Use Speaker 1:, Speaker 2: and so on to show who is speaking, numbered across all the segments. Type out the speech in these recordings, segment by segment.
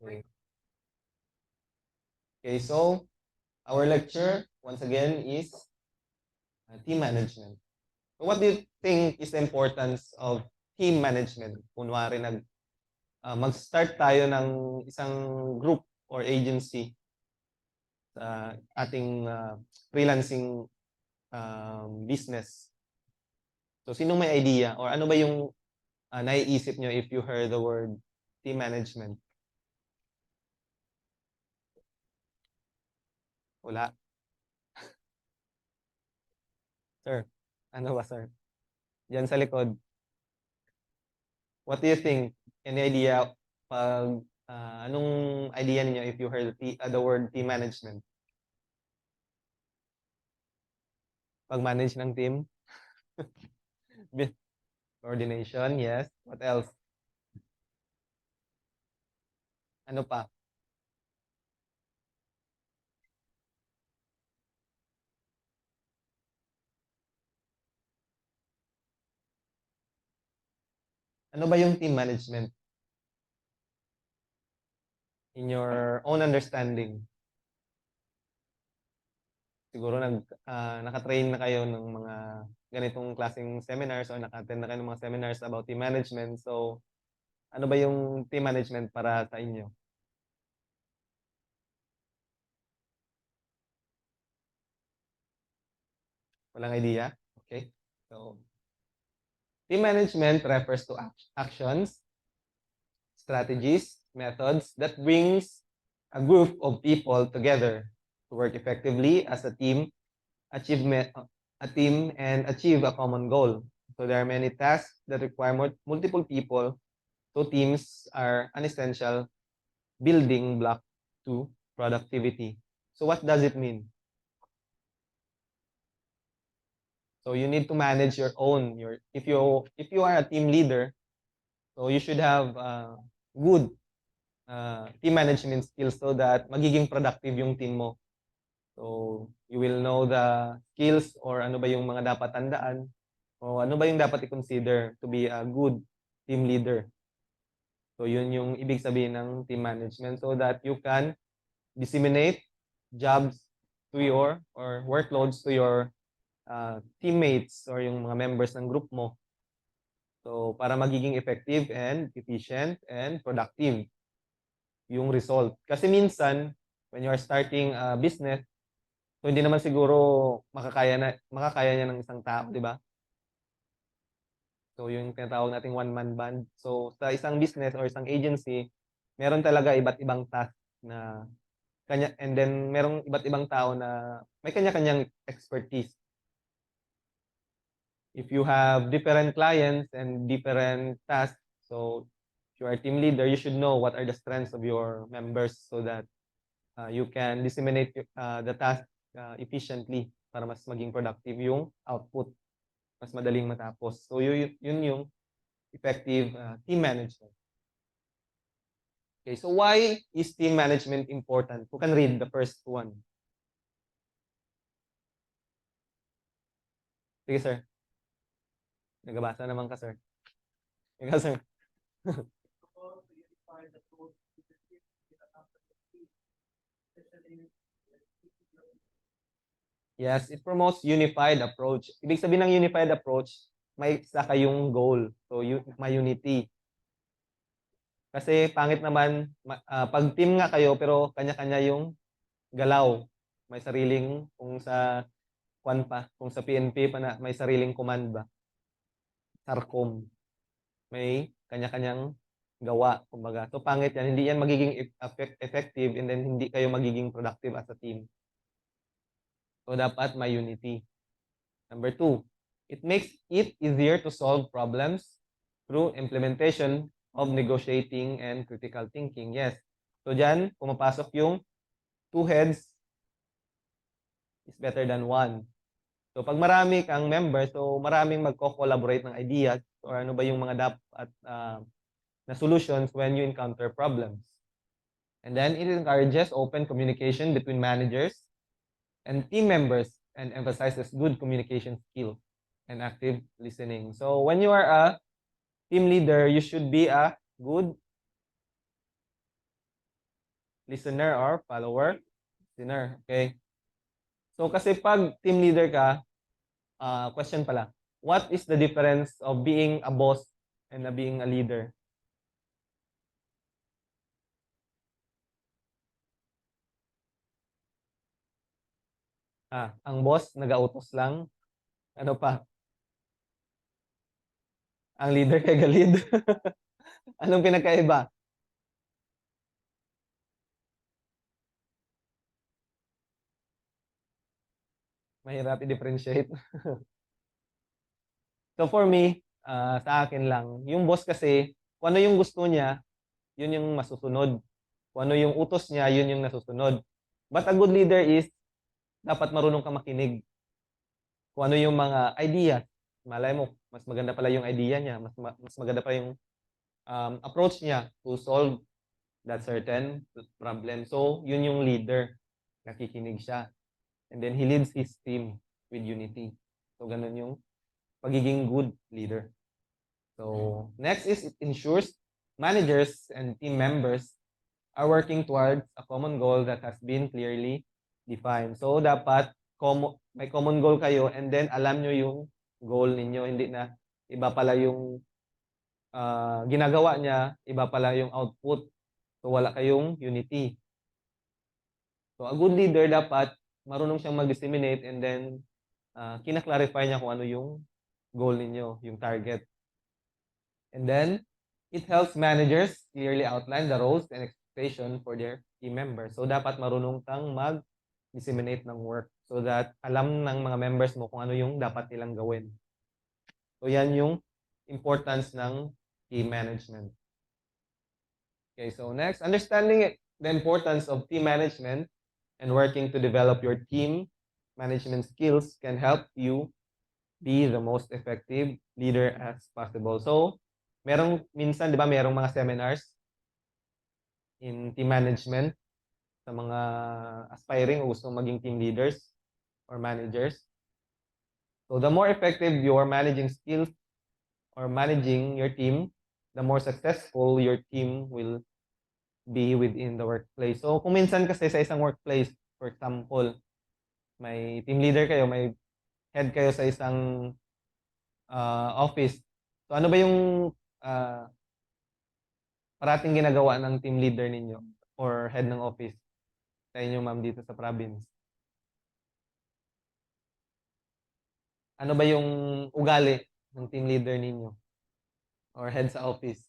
Speaker 1: Okay. Okay, so our lecture once again is team management. So what do you think is the importance of team management? Kunwari mag-start tayo ng isang group or agency sa ating freelancing business. So sinong may idea or ano ba yung naiisip nyo if you heard the word team management? Wala. Sir, ano ba sir? Diyan sa likod. What do you think? Any idea pag anong idea niyo if you heard the word team management? Pag-manage ng team? Coordination, yes. What else? Ano pa? Ano ba yung team management in your own understanding? Siguro naka-train na kayo ng mga ganitong klaseng seminars or naka-attend na kayo ng mga seminars about team management. So, ano ba yung team management para sa inyo? Walang idea? Okay. So, team management refers to actions, strategies, methods that brings a group of people together to work effectively as a team, a team and achieve a common goal. So there are many tasks that require multiple people. So teams are an essential building block to productivity. So what does it mean? So you need to manage your own if you are a team leader, so you should have good team management skills so that magiging productive yung team mo. So, you will know the skills or ano ba yung mga dapat tandaan o ano ba yung dapat i-consider to be a good team leader. So, yun yung ibig sabihin ng team management so that you can disseminate jobs to your or workloads to your teammates or yung mga members ng group mo. So, para magiging effective and efficient and productive yung result. Kasi minsan, when you are starting a business, so hindi naman siguro makakaya niya ng isang tao, di ba? So yung tinatawag nating one-man band. So sa isang business or isang agency, meron talaga iba't ibang task na kanya and then merong iba't ibang tao na may kanya-kanyang expertise. If you have different clients and different tasks, so if you are a team leader, you should know what are the strengths of your members so that you can disseminate the task efficiently para mas maging productive yung output, mas madaling matapos. So yun yung effective team management. Okay, so why is team management important? Who can read the first one? Sige, sir. Nagabasa naman ka, sir. Ikaw, sir. Yes, it promotes unified approach. Ibig sabihin ng unified approach, may isa kayong goal. So, may unity. Kasi pangit naman, pag team nga kayo, pero kanya-kanya yung galaw. May sariling, kung sa PNP pa na, may sariling command ba? Sarcom. May kanya-kanyang gawa, kumbaga. So, pangit yan. Hindi yan magiging effective and then hindi kayo magiging productive as a team. So, dapat may unity. Number two, it makes it easier to solve problems through implementation of negotiating and critical thinking. Yes. So, dyan, pumapasok yung two heads is better than one. So, pag marami kang member, so maraming magko-collaborate ng ideas or ano ba yung mga dapat na solutions when you encounter problems. And then it encourages open communication between managers and team members and emphasizes good communication skills and active listening. So when you are a team leader, you should be a good Listener or follower? Listener. Okay. So kasi pag team leader ka, question pala, what is the difference of being a boss and being a leader? Ang boss, nag-autos lang. Ano pa? Ang leader kay galid. Anong pinagkaiba? Mahirap i-differentiate. So for me, sa akin lang, yung boss kasi, kung ano yung gusto niya, yun yung masusunod. Kung ano yung utos niya, yun yung nasusunod. But a good leader is, dapat marunong ka makinig. Kung ano yung mga idea. Malay mo, mas maganda pala yung idea niya, mas maganda pa yung approach niya to solve that certain problem. So, yun yung leader. Nakikinig siya. And then he leads his team with unity. So, ganun yung pagiging good leader. So, next is it ensures managers and team members are working towards a common goal that has been clearly defined. So, dapat may common goal kayo and then alam nyo yung goal ninyo. Hindi na iba pala yung ginagawa niya, iba pala yung output. So, wala kayong unity. So, a good leader dapat marunong siyang mag-disseminate and then kina-clarify niya kung ano yung goal ninyo, yung target. And then, it helps managers clearly outline the roles and expectation for their team members. So, dapat marunong kang mag-disseminate ng work so that alam ng mga members mo kung ano yung dapat nilang gawin. So, yan yung importance ng team management. Okay, so next, understanding the importance of team management and working to develop your team management skills can help you be the most effective leader as possible. So, merong minsan, di ba, merong mga seminars in team management sa mga aspiring o gusto maging team leaders or managers. So, the more effective your managing skills or managing your team, the more successful your team will be within the workplace. So, kung minsan kasi sa isang workplace, for example, may team leader kayo, may head kayo sa isang office. So, ano ba yung uh, parating ginagawa ng team leader ninyo or head ng office sa inyo, ma'am, dito sa province? Ano ba yung ugali ng team leader ninyo or head sa office?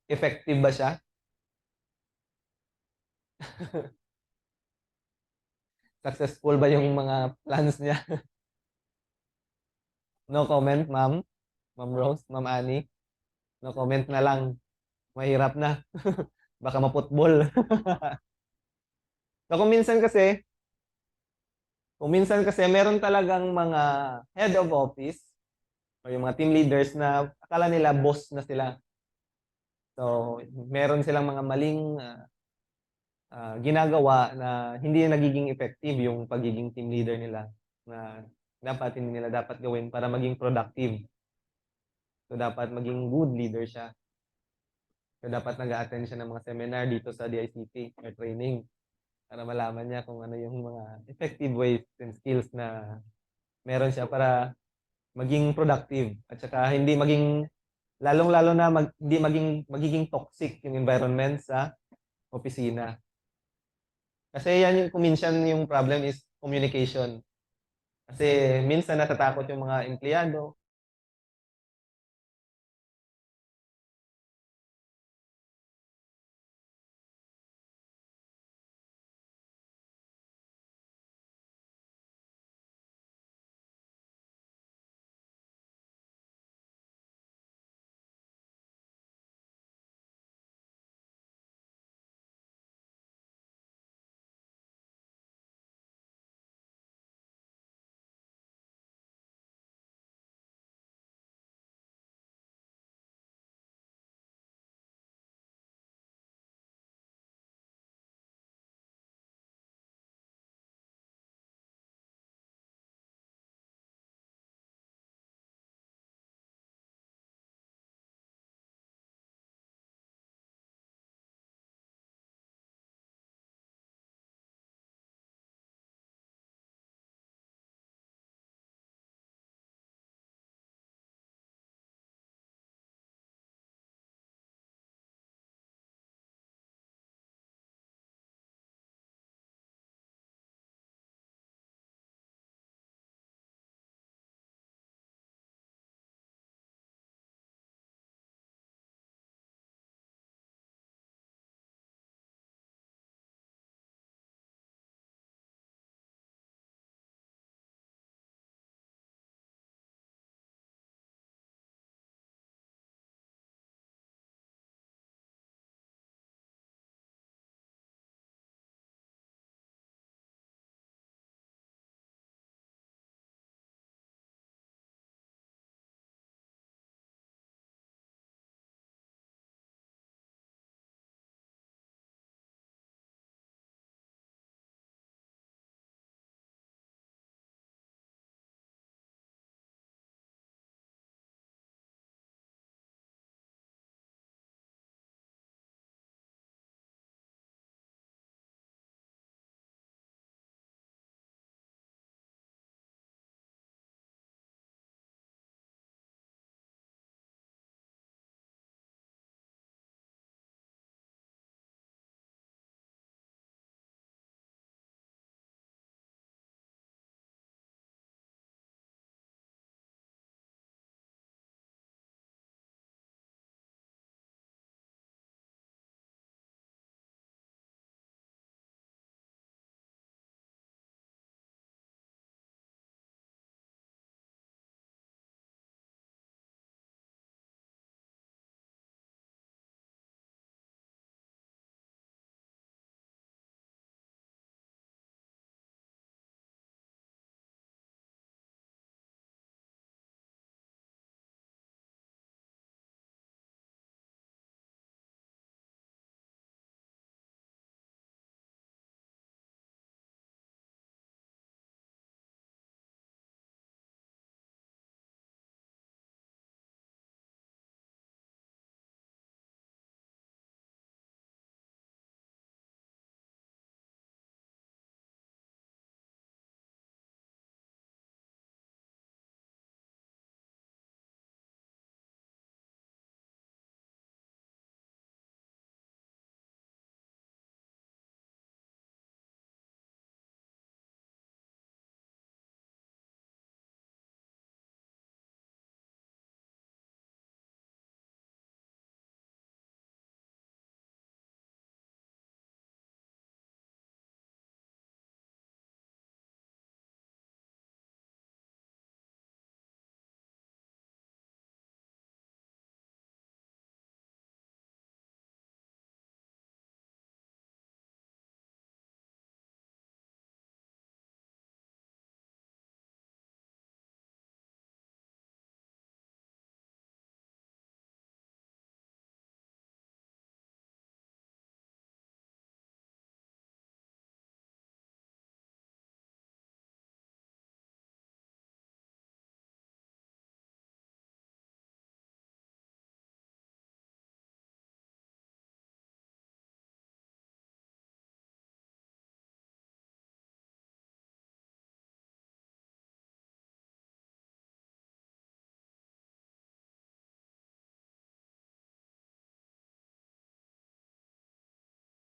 Speaker 1: Effective ba siya? Successful ba yung mga plans niya? No comment, ma'am. Ma'am Rose, ma'am Annie. No comment na lang. Mahirap na. Baka maputbol. So kung minsan kasi meron talagang mga head of office o yung mga team leaders na akala nila boss na sila. So, meron silang mga maling ginagawa na hindi nagiging effective yung pagiging team leader nila na dapat hindi nila dapat gawin para maging productive. So, dapat maging good leader siya. So, dapat nag-attend siya ng mga seminar dito sa DICT or training para malaman niya kung ano yung mga effective ways and skills na meron siya para maging productive at saka hindi maging lalong-lalo na hindi magiging toxic yung environment sa opisina. Kasi yan yung kuminsan yung problem is communication. Kasi minsan natatakot yung mga empleyado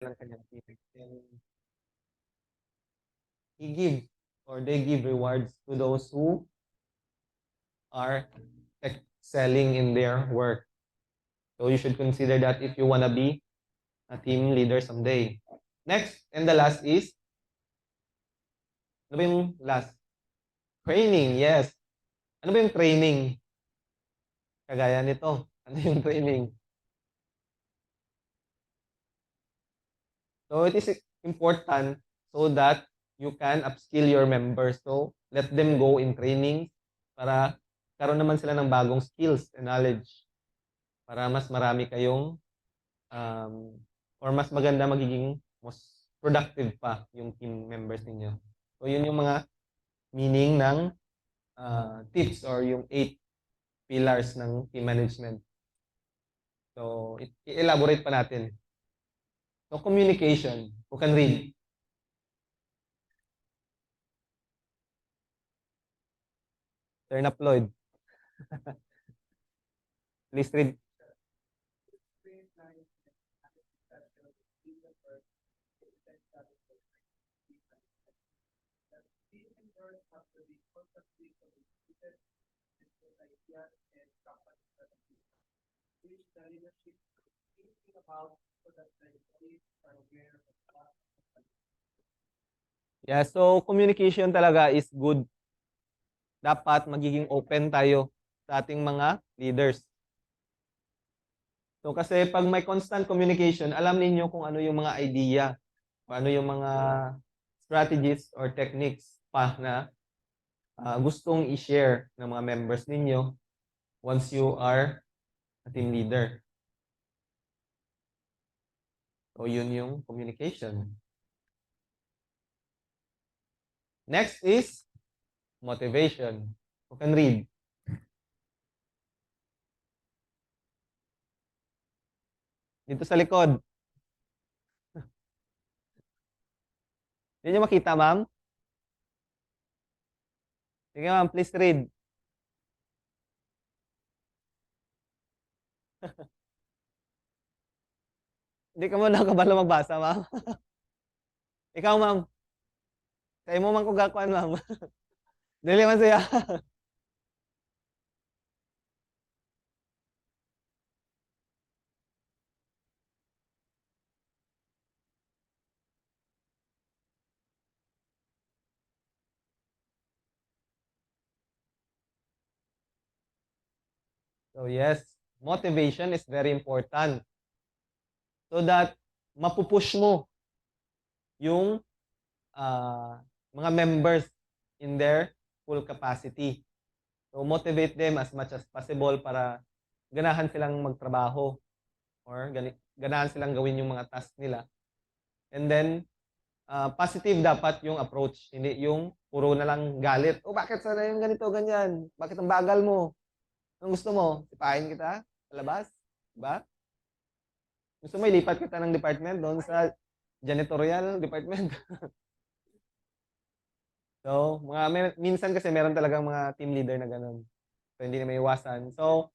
Speaker 1: ng kanyang team. And he give or they give rewards to those who are excelling in their work. So you should consider that if you wanna be a team leader someday. Next, and the last is, ano ba yung last? Training, yes. Ano ba yung training? Kagaya nito. Ano yung training? So it is important so that you can upskill your members. So let them go in training para karoon naman sila ng bagong skills and knowledge para mas marami kayong um, or mas maganda magiging mas productive pa yung team members ninyo. So yun yung mga meaning ng tips or yung 8 pillars ng team management. So i-elaborate pa natin. So communication, who can read? Sir Naploid, please read. Yeah, so communication talaga is good. Dapat magiging open tayo sa ating mga leaders. So kasi pag may constant communication, alam ninyo kung ano yung mga idea, kung ano yung mga strategies or techniques pa na gustong i-share ng mga members ninyo once you are a team leader. So yun yung communication. Next is motivation. You can read. Dito sa likod. Hindi nyo makita, ma'am? Sige, ma'am, please read. Hindi ka mo nakabalo magbasa, ma'am. Ikaw, ma'am. Kaya mo man kung gakuan, ma'am. Dili man siya. So yes, motivation is very important. So that mapupush mo yung mga members in their full capacity. So motivate them as much as possible para ganahan silang magtrabaho or ganahan silang gawin yung mga task nila. And then, positive dapat yung approach, hindi yung puro na lang galit. O bakit sana yung ganito, ganyan? Bakit ang bagal mo? Anong gusto mo? Sipahin kita? Sa labas? Diba? Gusto mo ilipat kita ng department doon sa janitorial department? So, minsan kasi meron talagang mga team leader na ganun. So, hindi na may iwasan. So,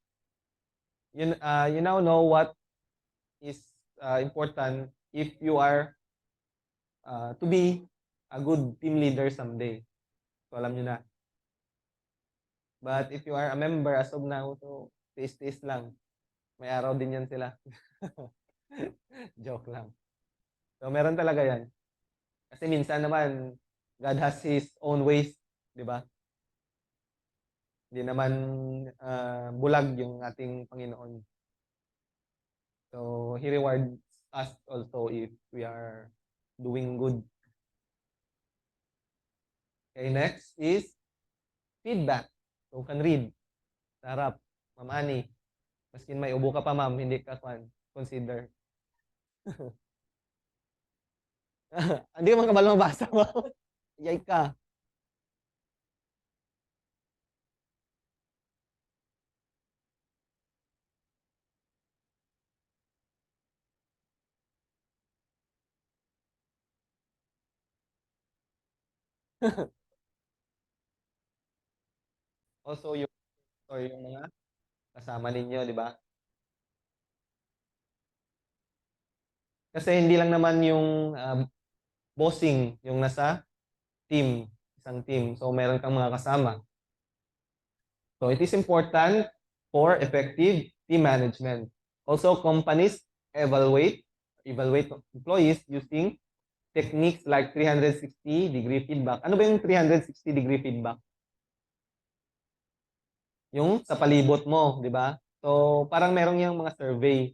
Speaker 1: you now know what is important if you are to be a good team leader someday. So, alam nyo na. But if you are a member as of now, so tiis-tiis lang. May araw din yan sila. Joke lang. So, meron talaga yan. Kasi minsan naman, God has His own ways. Di ba? Hindi naman bulag yung ating Panginoon. So, He rewards us also if we are doing good. Okay, next is feedback. So, can read. Sarap. Ma'am Ani. Maskin may ubo ka pa, ma'am, hindi ka consider. Hindi mo kabalo mabasa, ma'am. Yay ka. Also, yung mga kasama ninyo, di ba? Kasi hindi lang naman yung bossing yung nasa team, isang team. So meron kang mga kasama. So it is important for effective team management. Also, companies evaluate employees using techniques like 360-degree feedback. Ano ba yung 360-degree feedback? Yung sa palibot mo, di ba? So, parang meron yung mga survey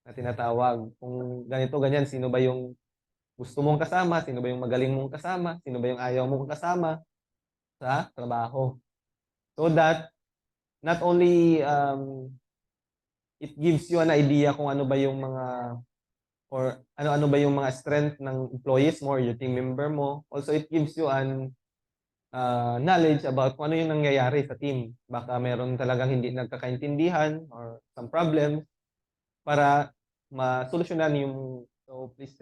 Speaker 1: na tinatawag. Kung ganito, ganyan, sino ba yung gusto mong kasama? Sino ba yung magaling mong kasama? Sino ba yung ayaw mong kasama sa trabaho? So that not only it gives you an idea kung ano ba yung mga or ano-ano ba yung mga strength ng employees mo or your team member mo. Also, it gives you an knowledge about kung ano yung nangyayari sa team. Baka meron talagang hindi nagkakaintindihan or some problems para masolusyonan yung so please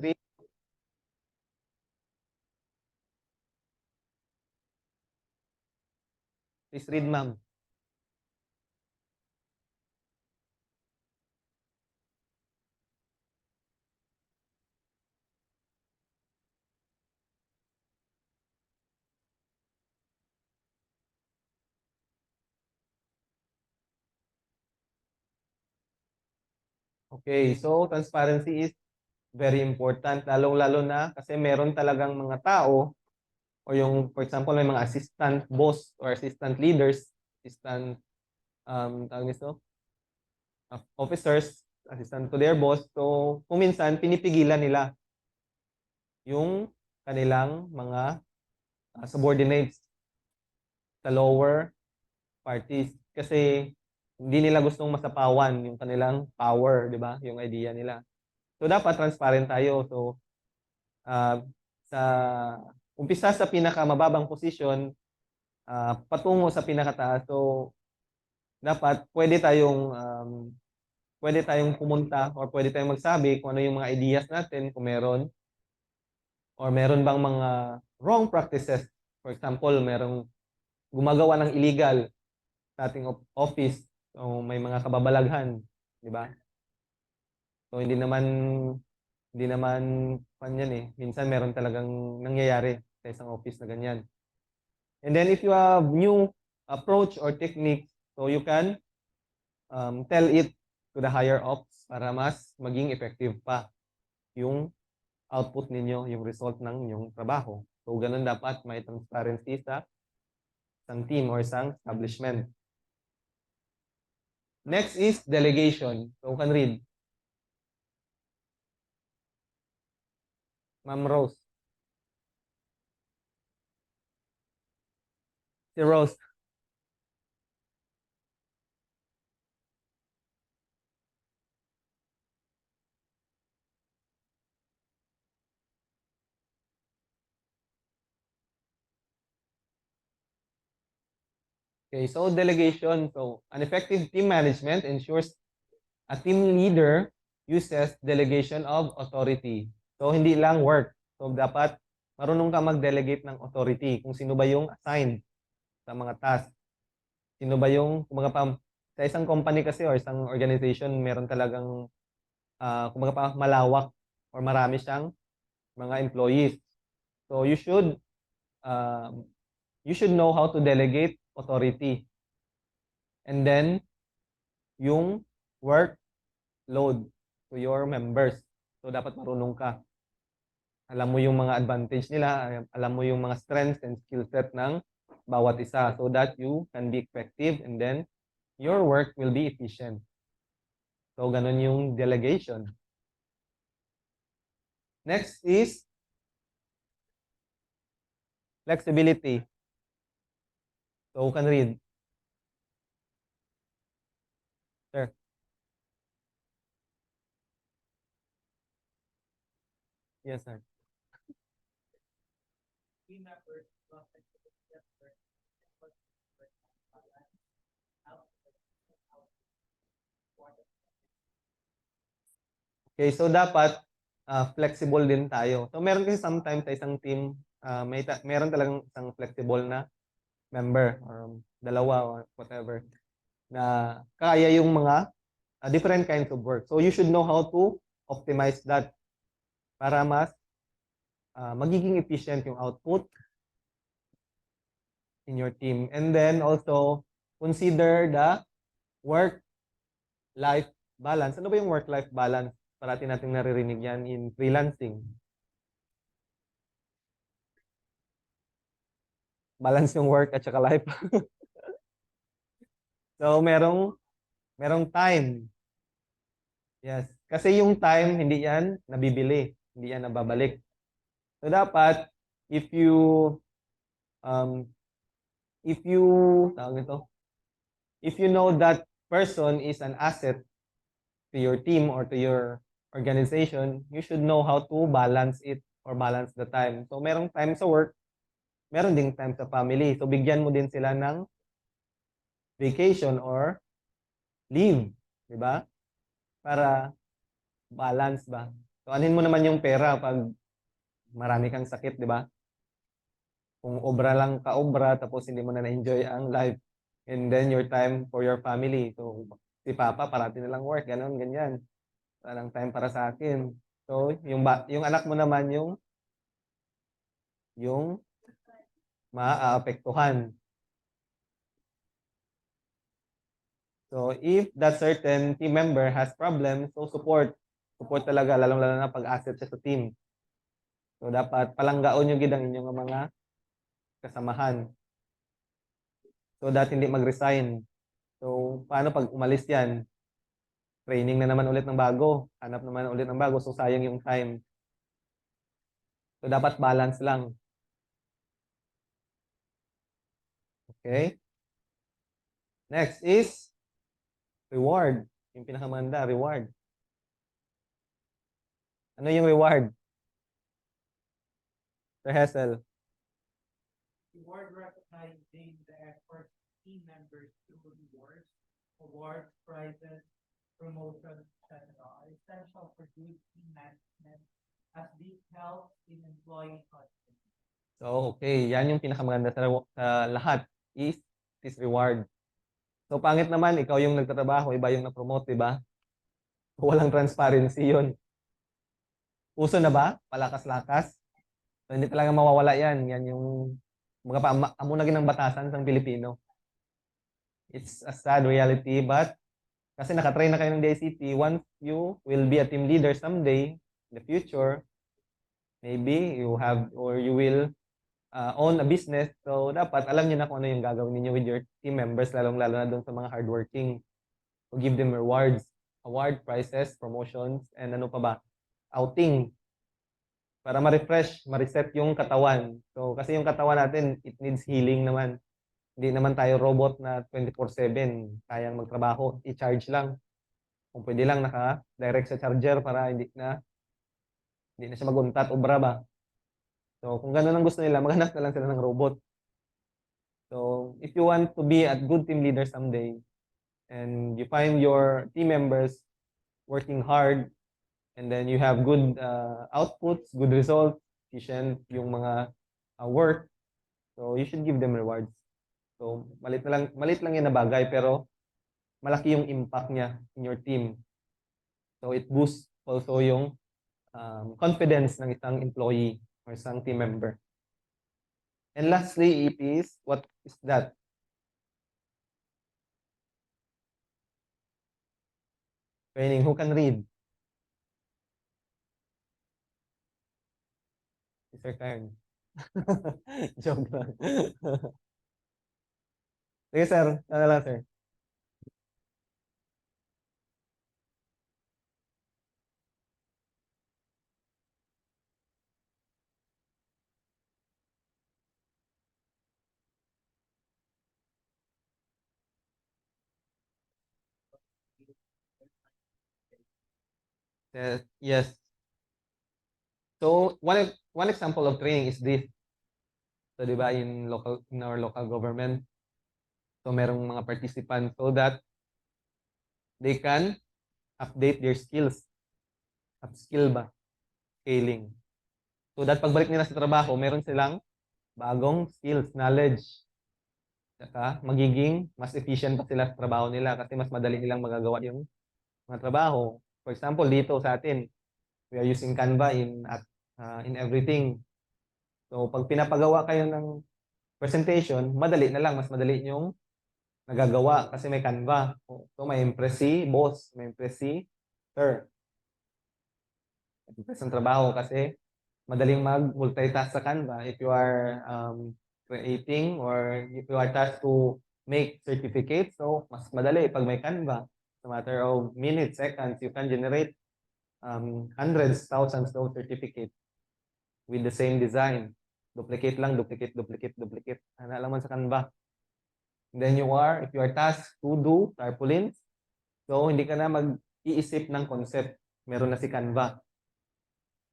Speaker 1: read ma'am. Okay, so transparency is very important lalong-lalo na kasi meron talagang mga tao o yung for example may mga assistant boss or assistant leaders, assistant tawag nito, officers, assistant to their boss. So, kung minsan, pinipigilan nila yung kanilang mga subordinates sa lower parties. Kasi hindi nila gustong masapawan yung kanilang power, di ba? Yung idea nila. So, dapat transparent tayo. So, uh, sa umpisa sa pinakamababang posisyon, patungo sa pinakataas. So, dapat pwede tayong pumunta or pwede tayong magsabi kung ano yung mga ideas natin, kung meron or meron bang mga wrong practices. For example, merong gumagawa ng illegal sa ating office. So may mga kababalaghan, di ba? So hindi naman kanyan eh. Minsan meron talagang nangyayari sa isang office na ganyan. And then if you have new approach or technique, so you can tell it to the higher ups para mas maging effective pa yung output ninyo, yung result ng inyong trabaho. So, ganun dapat may transparency sa isang team or isang establishment. Next is delegation. So, you can read. Ma'am Rose. Si Rose. Okay, so delegation. So, an effective team management ensures a team leader uses delegation of authority. So, hindi lang work. So, dapat marunong ka mag-delegate ng authority kung sino ba yung assigned sa mga task. Sino ba yung, kumbaga pa, sa isang company kasi or isang organization, meron talagang, kumbaga pa, malawak or marami siyang mga employees. So uh, you should know how to delegate authority. And then, yung workload to your members. So, dapat marunong ka. Alam mo yung mga advantage nila, alam mo yung mga strengths and skill set ng bawat isa so that you can be effective and then your work will be efficient. So, ganun yung delegation. Next is flexibility. So, you can read. Sir. Yes, sir. Okay, so dapat flexible din tayo. So, meron kasi sometimes sa isang team, meron talagang isang flexible na member or dalawa or whatever na kaya yung mga different kinds of work. So, you should know how to optimize that para mas magiging efficient yung output in your team. And then also, consider the work-life balance. Ano ba yung work-life balance? Parati natin naririnig yan in freelancing. Balance yung work at saka life. So, merong time. Yes. Kasi yung time, hindi yan nabibili. Hindi yan nababalik. So, dapat, if you, um, if you, tawag ito, if you know that person is an asset to your team or to your organization, you should know how to balance it or balance the time. So, merong time sa work, meron ding time sa family. So, bigyan mo din sila ng vacation or leave. Di ba? Para balance ba? So, anin mo naman yung pera pag marami kang sakit, di ba? Kung obra lang ka obra, tapos hindi mo na na-enjoy ang life. And then your time for your family. So, si Papa, parati na lang work, ganun, ganyan. Walang time para sa akin. So, yung anak mo naman yung maaapektuhan. So, if that certain team member has problems, so support. Support talaga, lalong-lalo na pag-asset siya sa team. So, dapat palanggaon yung gidang inyong mga kasamahan. So, that hindi mag-resign. So, paano pag umalis yan? Training na naman ulit ng bago. Hanap naman ulit ng bago. So, sayang yung time. So, dapat balance lang. Okay? Next is reward. Yung pinakamaganda, reward. Ano yung reward? Sir Hessel.
Speaker 2: Reward recognizing the effort team members to rewards, awards, prizes, promotions, etc. are essential for good team management as this helps in employee confidence.
Speaker 1: So, okay. Yan yung pinakamaganda sa lahat is reward. So, pangit naman, ikaw yung nagtatrabaho, iba yung na-promote, di ba? Walang transparency yun. Uso na ba? Palakas-lakas? So, hindi talaga mawawala yan. Yan yung mga amo na ginang batasan ng Pilipino. It's a sad reality, but kasi nakatrain na kayo ng DICT, once you will be a team leader someday, in the future, maybe you have or you will own a business. So, dapat alam niyo na kung ano yung gagawin niyo with your team members, lalong-lalo na doon sa mga hardworking. So, give them rewards, award, prizes, promotions, and ano pa ba? Outing. Para ma-refresh, ma-reset yung katawan. So, kasi yung katawan natin, it needs healing naman. Hindi naman tayo robot na 24/7 kayang magtrabaho, i-charge lang. Kung pwede lang naka-direct sa charger para hindi na siya maguntat, obra ba? So, kung gano'n ang gusto nila, maghanap na lang sila ng robot. So, if you want to be a good team leader someday, and you find your team members working hard, and then you have good outputs, good results, efficient yung mga work, so you should give them rewards. So, malit lang yan na bagay, pero malaki yung impact niya in your team. So, it boosts also yung confidence ng isang employee or isang team member. And lastly, it is, what is that? Training. Who can read? Mr. Kern. Joke lang. Sige, sir. Ano lang, sir? Yes. So, one example of training is this. So, di ba, in our local government, so merong mga participants so that they can update their skills. Upskill ba? Scaling. So, that pagbalik nila sa trabaho, meron silang bagong skills, knowledge. Saka, magiging mas efficient pa sila sa trabaho nila kasi mas madali nilang magagawa yung mga trabaho. For example, dito sa atin, we are using Canva in everything. So, pag pinapagawa kayo ng presentation, madali na lang, mas madali yung nagagawa kasi may Canva. So, may impress si boss, may impress si sir. Impress ang trabaho kasi madaling mag-multitask sa Canva if you are creating or if you are tasked to make certificates. So, mas madali pag may Canva. It's a matter of minutes, seconds, you can generate hundreds, thousands of certificates with the same design. Duplicate lang, duplicate, duplicate, duplicate. Ano lang man sa Canva. And then if you are tasked to do tarpaulins, so hindi ka na mag-iisip ng concept. Meron na si Canva.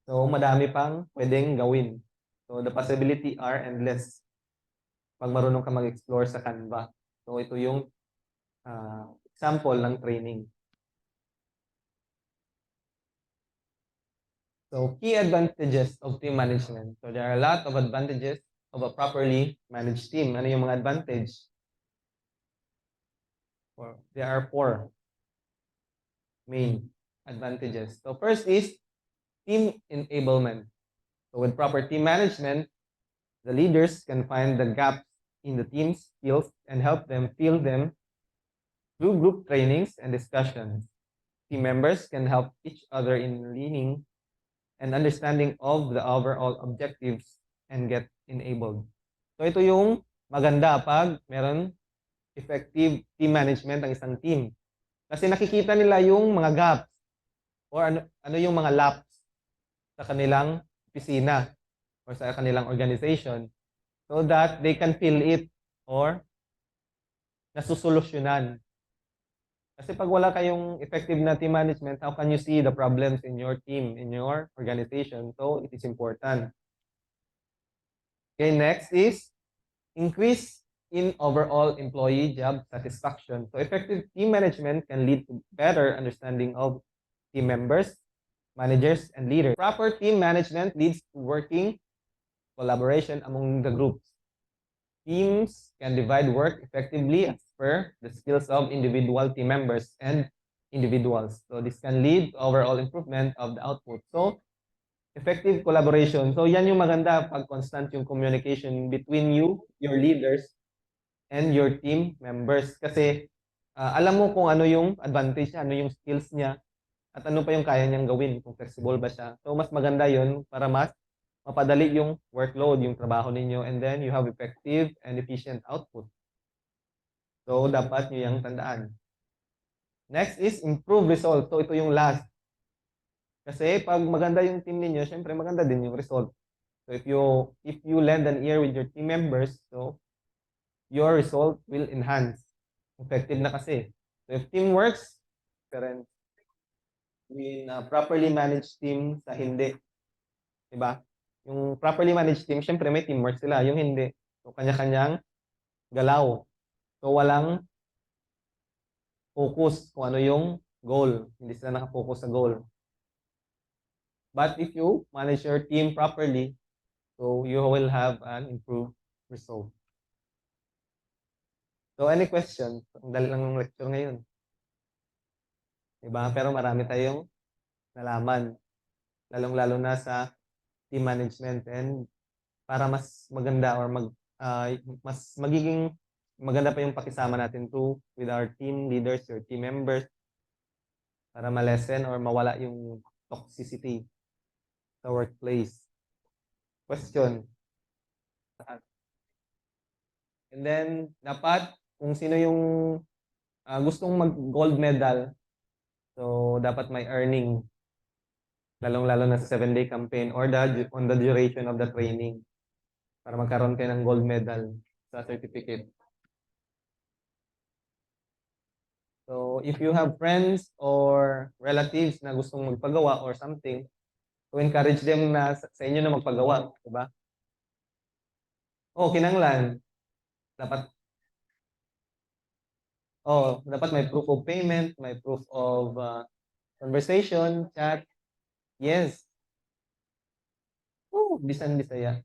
Speaker 1: So, madami pang pwedeng gawin. So, the possibility are endless pag marunong ka mag-explore sa Canva. So, ito yung example ng training. So, key advantages of team management. So, there are a lot of advantages of a properly managed team. Ano yung mga advantage? There are 4 main advantages. So, first is team enablement. So, with proper team management, the leaders can find the gaps in the team's skills and help them fill them through group trainings and discussions. Team members can help each other in learning and understanding of the overall objectives and get enabled. So ito yung maganda pag meron effective team management ang isang team. Kasi nakikita nila yung mga gaps or ano yung mga laps sa kanilang opisina or sa kanilang organization so that they can fill it or nasusolusyonan. Kasi pag wala kayong effective na team management, how can you see the problems in your team, in your organization? So, it is important. Okay, next is increase in overall employee job satisfaction. So, effective team management can lead to better understanding of team members, managers, and leaders. Proper team management leads to working collaboration among the groups. Teams can divide work effectively as per the skills of individual team members and individuals. So this can lead to overall improvement of the output. So effective collaboration. So yan yung maganda pag constant yung communication between you, your leaders, and your team members. Kasi alam mo kung ano yung advantage niya, ano yung skills niya, at ano pa yung kaya niyang gawin, kung flexible ba siya. So mas maganda yun para mas mapadali yung workload, yung trabaho ninyo, and then you have effective and efficient output. So, dapat nyo yung tandaan. Next is improve result. So, ito yung last. Kasi pag maganda yung team ninyo, syempre maganda din yung result. So, if you lend an ear with your team members, so your result will enhance. Effective na kasi. So, if team works, different with properly managed team sa hindi. Diba? Yung properly managed team, syempre may teamwork sila. Yung hindi, so kanya-kanyang galaw. So walang focus kung ano yung goal. Hindi sila nakafocus sa goal. But if you manage your team properly, so you will have an improved result. So any questions? Ang dali lang ng lecture ngayon. Diba? Pero marami tayong nalaman. Lalong-lalo na sa team management and para mas maganda or mas magiging maganda pa yung pakisama natin with our team leaders, your team members para ma-lessen or mawala yung toxicity sa workplace. Question. And then, dapat kung sino yung gustong mag-gold medal, so dapat may earning lalong-lalo na sa 7-day campaign or on the duration of the training para magkaroon kayo ng gold medal sa certificate. So, if you have friends or relatives na gustong magpagawa or something, to encourage them na sa inyo na magpagawa, diba? Kinanglan. Dapat may proof of payment, may proof of conversation, chat. Yes. Bisan Bisaya.